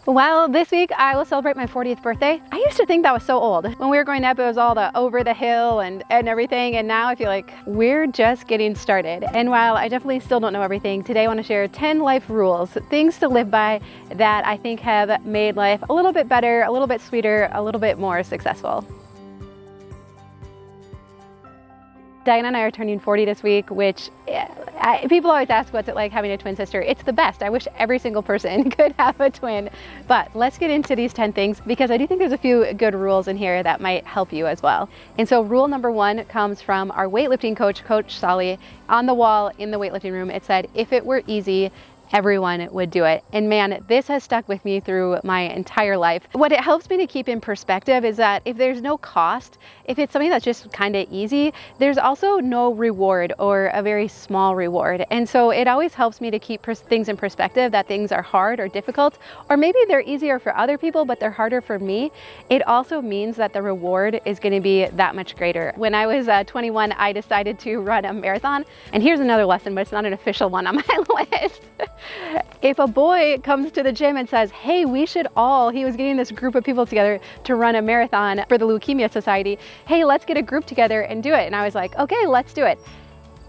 Well, this week I will celebrate my 40th birthday. I used to think that was so old. When we were growing up, it was all the over the hill and everything, and now I feel like we're just getting started. And while I definitely still don't know everything, today I want to share 10 life rules, things to live by that I think have made life a little bit better, a little bit sweeter, a little bit more successful. Diana and I are turning 40 this week, which people always ask what's it like having a twin sister. It's the best. I wish every single person could have a twin. But let's get into these 10 things because I do think there's a few good rules in here that might help you as well. And so rule number 1 comes from our weightlifting coach, Coach Solly. On the wall in the weightlifting room, it said, "If it were easy, everyone would do it." And man, this has stuck with me through my entire life. What it helps me to keep in perspective is that if there's no cost, if it's something that's just kind of easy, there's also no reward or a very small reward. And so it always helps me to keep things in perspective, that things are hard or difficult, or maybe they're easier for other people, but they're harder for me. It also means that the reward is going to be that much greater. When I was 21, I decided to run a marathon. And here's another lesson, but it's not an official one on my list. If a boy comes to the gym and says, "Hey, we should all," he was getting this group of people together to run a marathon for the Leukemia Society. "Hey, let's get a group together and do it." And I was like, okay, let's do it.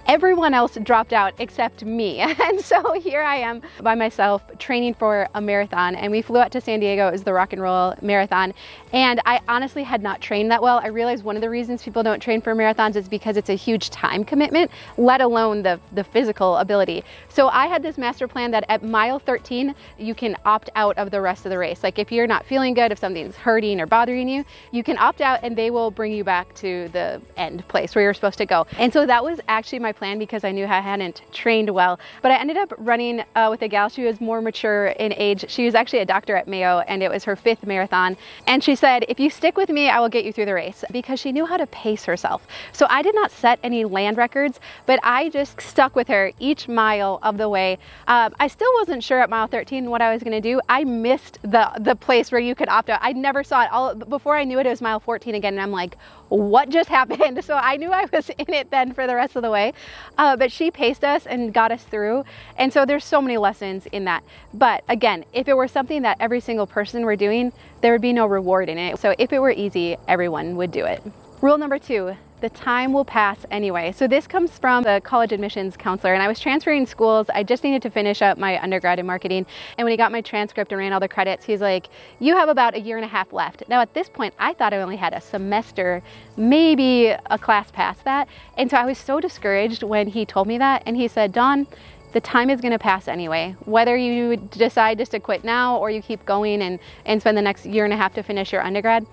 Everyone else dropped out except me. And so here I am by myself training for a marathon, and we flew out to San Diego. It was the Rock and Roll Marathon. And I honestly had not trained that well. I realized one of the reasons people don't train for marathons is because it's a huge time commitment, let alone the physical ability. So I had this master plan that at mile 13, you can opt out of the rest of the race. Like if you're not feeling good, if something's hurting or bothering you, you can opt out and they will bring you back to the end place where you're supposed to go. And so that was actually my plan because I knew I hadn't trained well. But I ended up running with a gal. She was more mature in age. She was actually a doctor at Mayo, and it was her 5th marathon. And she said, "If you stick with me, I will get you through the race," because she knew how to pace herself. So I did not set any land records, but I just stuck with her each mile of the way. I still wasn't sure at mile 13 what I was going to do. I missed the place where you could opt out. I never saw it. Before I knew it, it was mile 14 again, and I'm like, what just happened? So I knew I was in it then for the rest of the way. But she paced us and got us through. And so there's so many lessons in that. But again, if it were something that every single person were doing, there would be no reward in it. So if it were easy, everyone would do it. Rule number 2. The time will pass anyway. So this comes from the college admissions counselor, and I was transferring schools. I just needed to finish up my undergrad in marketing. And when he got my transcript and ran all the credits, he's like, "You have about a year and a half left." Now at this point, I thought I only had a semester, maybe a class past that. And so I was so discouraged when he told me that. And he said, "Dawn, the time is going to pass anyway. Whether you decide just to quit now or you keep going and spend the next year and a half to finish your undergrad,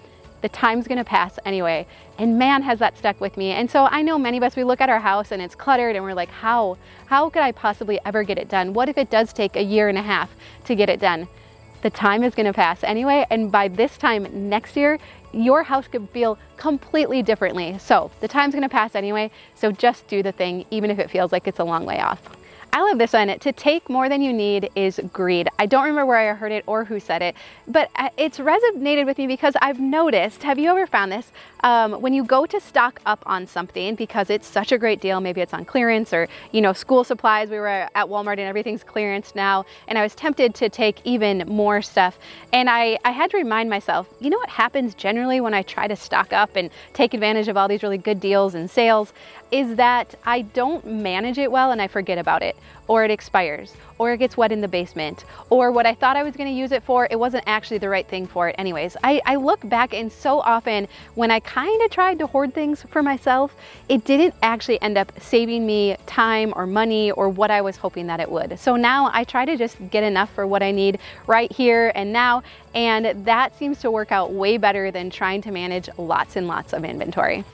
the time's gonna pass anyway." And man, has that stuck with me. And so I know many of us, we look at our house and it's cluttered and we're like, how could I possibly ever get it done? What if it does take a year and a half to get it done? The time is gonna pass anyway. And by this time next year, your house could feel completely differently. So the time's gonna pass anyway. So just do the thing, even if it feels like it's a long way off. I love this one. To take more than you need is greed. I don't remember where I heard it or who said it, but it's resonated with me because I've noticed, have you ever found this? When you go to stock up on something because it's such a great deal, maybe it's on clearance or, school supplies, we were at Walmart and everything's clearance now, and I was tempted to take even more stuff. And I had to remind myself, you know what happens generally when I try to stock up and take advantage of all these really good deals and sales is that I don't manage it well and I forget about it, or it expires, or it gets wet in the basement, or what I thought I was gonna use it for, it wasn't actually the right thing for it anyways. I look back and so often when I kind of tried to hoard things for myself, it didn't actually end up saving me time or money or what I was hoping that it would. So now I try to just get enough for what I need right here and now, and that seems to work out way better than trying to manage lots and lots of inventory.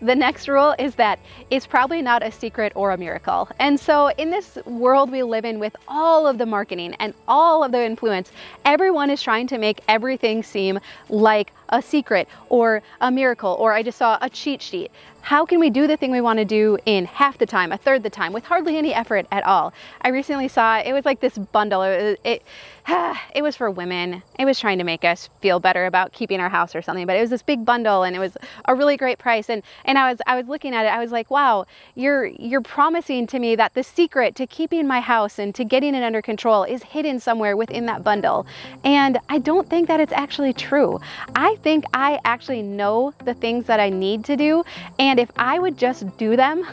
The next rule is that it's probably not a secret or a miracle. And so in this world we live in with all of the marketing and all of the influence, everyone is trying to make everything seem like a secret or a miracle, or I just saw a cheat sheet. How can we do the thing we want to do in half the time, a third the time, with hardly any effort at all? I recently saw, it was like this bundle. It was for women. It was trying to make us feel better about keeping our house or something, but it was this big bundle and it was a really great price. And I was looking at it, I was like, wow, you're promising to me that the secret to keeping my house and to getting it under control is hidden somewhere within that bundle. And I don't think that it's actually true. I think I actually know the things that I need to do, and if I would just do them,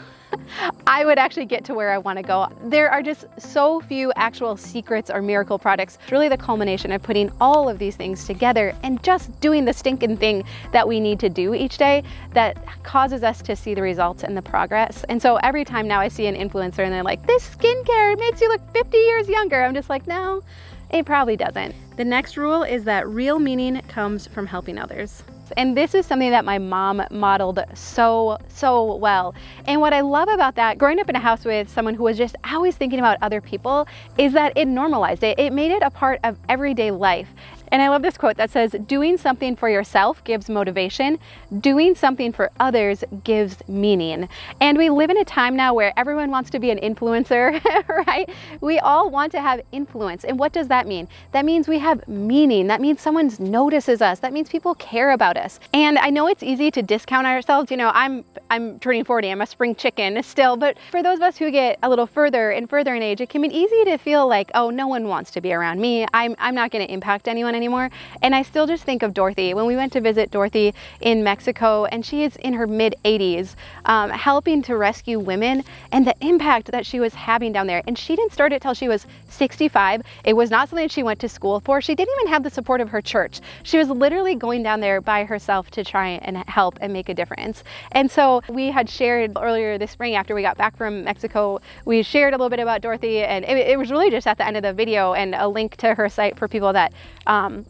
I would actually get to where I want to go. There are just so few actual secrets or miracle products. It's really the culmination of putting all of these things together and just doing the stinking thing that we need to do each day that causes us to see the results and the progress. And so every time now I see an influencer and they're like, this skincare makes you look 50 years younger, I'm just like, no, it probably doesn't. The next rule is that real meaning comes from helping others. And this is something that my mom modeled so well. And what I love about that, growing up in a house with someone who was just always thinking about other people, is that it normalized it. It made it a part of everyday life. And I love this quote that says, doing something for yourself gives motivation, doing something for others gives meaning. And we live in a time now where everyone wants to be an influencer, right? We all want to have influence. And what does that mean? That means we have meaning. That means someone notices us. That means people care about us. And I know it's easy to discount ourselves. You know, I'm turning 40, I'm a spring chicken still, but for those of us who get a little further and further in age, it can be easy to feel like, oh, no one wants to be around me. I'm not going to impact anyone anymore. And I still just think of Dorothy. When we went to visit Dorothy in Mexico, and she is in her mid-80s, helping to rescue women, and the impact that she was having down there. And she didn't start it till she was 65. It was not something she went to school for. She didn't even have the support of her church. She was literally going down there by herself to try and help and make a difference. And so we had shared earlier this spring after we got back from Mexico, we shared a little bit about Dorothy, and it was really just at the end of the video and a link to her site for people that I'm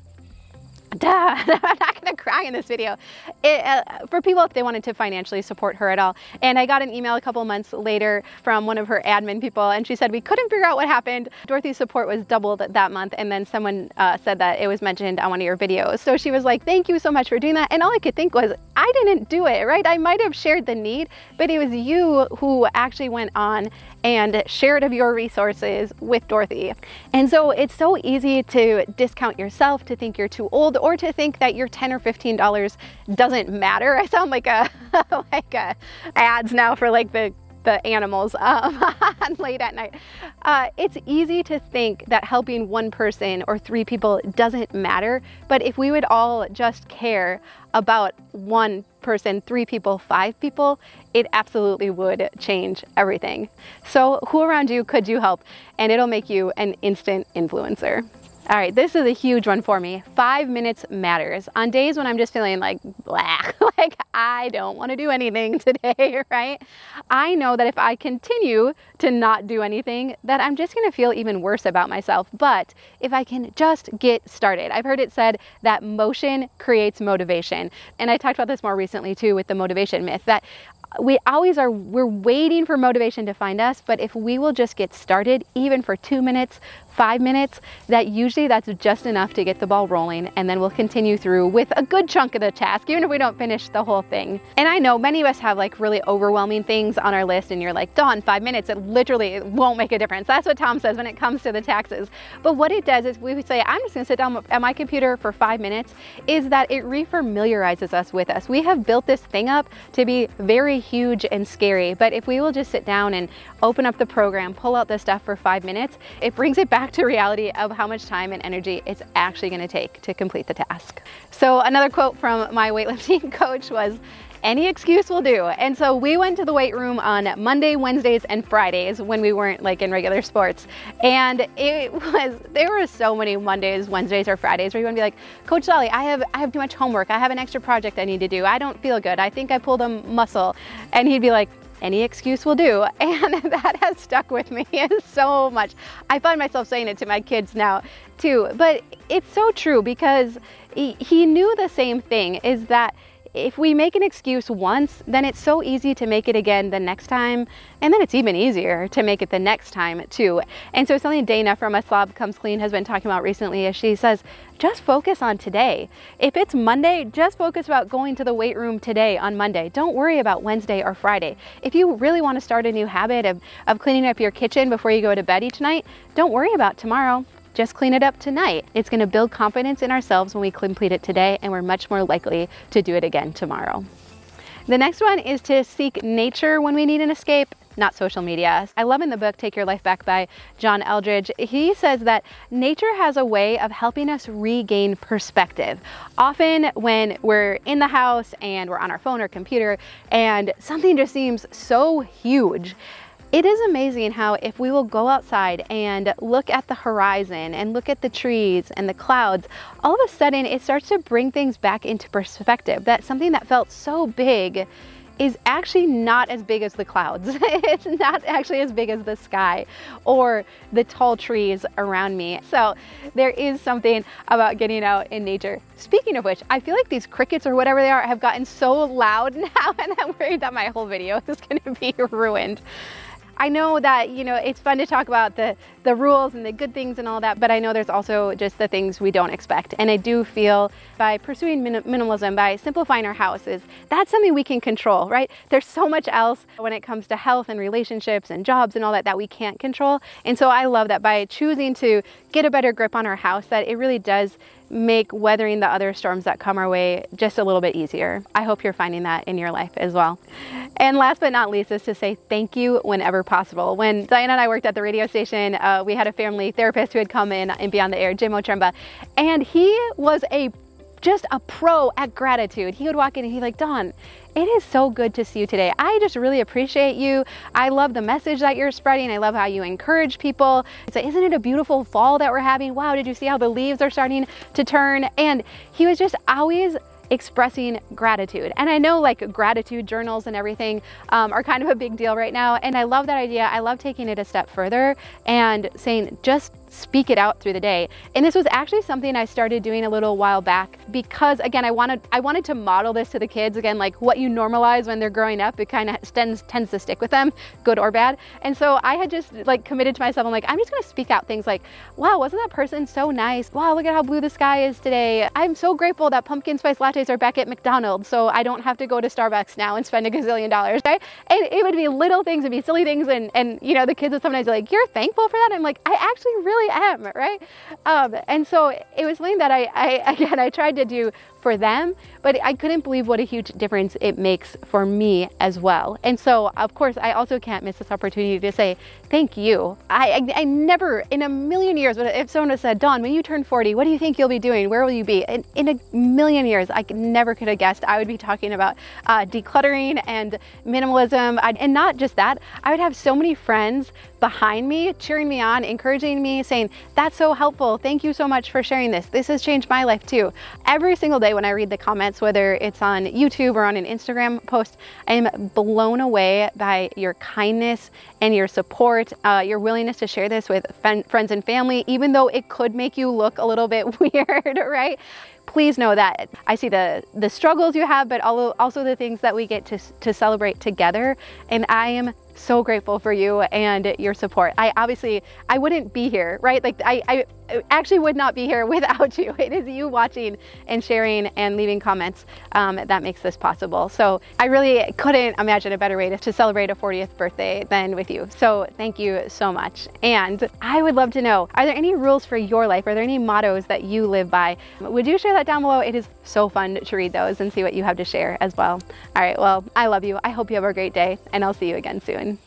not gonna cry in this video. For people if they wanted to financially support her at all. And I got an email a couple months later from one of her admin people, and she said, we couldn't figure out what happened. Dorothy's support was doubled that month, and then someone said that it was mentioned on one of your videos. So she was like, thank you so much for doing that. And all I could think was, I didn't do it, right? I might have shared the need, but it was you who actually went on and shared of your resources with Dorothy. And so it's so easy to discount yourself, to think you're too old, or to think that your $10 or $15 doesn't matter. I sound like a ads now for like the animals late at night. It's easy to think that helping one person or 3 people doesn't matter, but if we would all just care about 1 person, 3 people, 5 people, it absolutely would change everything. So who around you could you help? And it'll make you an instant influencer. All right, this is a huge one for me. 5 minutes matters. On days when I'm just feeling like, blah, like I don't want to do anything today, right? I know that if I continue to not do anything, that I'm just going to feel even worse about myself. But if I can just get started, I've heard it said that motion creates motivation. And I talked about this more recently too with the motivation myth, that we're waiting for motivation to find us, but if we will just get started, even for 2 minutes, 5 minutes, that's just enough to get the ball rolling, and then we'll continue through with a good chunk of the task, even if we don't finish the whole thing. And I know many of us have like really overwhelming things on our list, and you're like, Dawn, 5 minutes, it won't make a difference. That's what Tom says when it comes to the taxes. But what it does is we would say, I'm just gonna sit down at my computer for 5 minutes, is that it refamiliarizes us with us. We have built this thing up to be very huge and scary, but if we will just sit down and open up the program, pull out the stuff for 5 minutes, it brings it back to reality of how much time and energy it's actually going to take to complete the task. So another quote from my weightlifting coach was, any excuse will do. And so we went to the weight room on Monday, Wednesdays, and Fridays when we weren't like in regular sports. And there were so many Mondays, Wednesdays, or Fridays where you want to be like, Coach Dolly, I have too much homework. I have an extra project I need to do. I don't feel good. I think I pulled a muscle. And he'd be like, any excuse will do. And that has stuck with me so much. I find myself saying it to my kids now too, but it's so true because he knew the same thing, is that if we make an excuse once, then it's so easy to make it again the next time, and then it's even easier to make it the next time too. And so something Dana from A Slob Comes Clean has been talking about recently is she says, just focus on today. If it's Monday, just focus about going to the weight room today on Monday. Don't worry about Wednesday or Friday. If you really want to start a new habit of cleaning up your kitchen before you go to bed each night, don't worry about tomorrow. Just clean it up tonight. It's going to build confidence in ourselves when we complete it today, and we're much more likely to do it again tomorrow. The next one is to seek nature when we need an escape, not social media. I love in the book, Take Your Life Back by John Eldredge, he says that nature has a way of helping us regain perspective. Often when we're in the house and we're on our phone or computer and something just seems so huge, it is amazing how if we will go outside and look at the horizon and look at the trees and the clouds, all of a sudden it starts to bring things back into perspective. That something that felt so big is actually not as big as the clouds. It's not actually as big as the sky or the tall trees around me. So there is something about getting out in nature. Speaking of which, I feel like these crickets or whatever they are have gotten so loud now, and I'm worried that my whole video is gonna be ruined. I know that, you know, it's fun to talk about the rules and the good things and all that, but I know there's also just the things we don't expect. And I do feel by pursuing minimalism, by simplifying our houses, that's something we can control, right? There's so much else when it comes to health and relationships and jobs and all that that we can't control. And so I love that by choosing to get a better grip on our house, that it really does make weathering the other storms that come our way just a little bit easier. I hope you're finding that in your life as well. And last but not least is to say thank you whenever possible. When Diana and I worked at the radio station, we had a family therapist who had come in and be on the air, Jim Otremba, and he was just a pro at gratitude. He would walk in and he'd like, Dawn, it is so good to see you today. I just really appreciate you. I love the message that you're spreading. I love how you encourage people. So isn't it a beautiful fall that we're having? Wow, did you see how the leaves are starting to turn? And he was just always expressing gratitude. And I know like gratitude journals and everything are kind of a big deal right now. And I love that idea. I love taking it a step further and saying, just speak it out through the day. And this was actually something I started doing a little while back because, again, I wanted to model this to the kids. Again, like what you normalize when they're growing up, it kind of tends to stick with them, good or bad. And so I had just like committed to myself. I'm like, I'm just going to speak out things like, wow, wasn't that person so nice? Wow, look at how blue the sky is today. I'm so grateful that pumpkin spice lattes are back at McDonald's, so I don't have to go to Starbucks now and spend $1 gazillion, right? And it would be little things, it'd be silly things, and you know, the kids would sometimes be like, you're thankful for that? I'm like, I actually really am, right? And so it was something that I tried to do for them, but I couldn't believe what a huge difference it makes for me as well. And so, of course, I also can't miss this opportunity to say thank you. I never in a million years, if someone had said, Dawn, when you turn 40, what do you think you'll be doing? Where will you be? In a million years, I never could have guessed I would be talking about decluttering and minimalism. And not just that, I would have so many friends behind me, cheering me on, encouraging me, saying, that's so helpful. Thank you so much for sharing this. This has changed my life too. Every single day when I read the comments, whether it's on YouTube or on an Instagram post, I am blown away by your kindness and your support, your willingness to share this with friends and family, even though it could make you look a little bit weird, right? Please know that I see the struggles you have, but also the things that we get to celebrate together. And I am so grateful for you and your support. I wouldn't be here, right? Like I actually would not be here without you. It is you watching and sharing and leaving comments that makes this possible. So I really couldn't imagine a better way to celebrate a 40th birthday than with you. So thank you so much. And I would love to know, are there any rules for your life? Are there any mottos that you live by? Would you share that down below? It is so fun to read those and see what you have to share as well. All right, well, I love you. I hope you have a great day, and I'll see you again soon.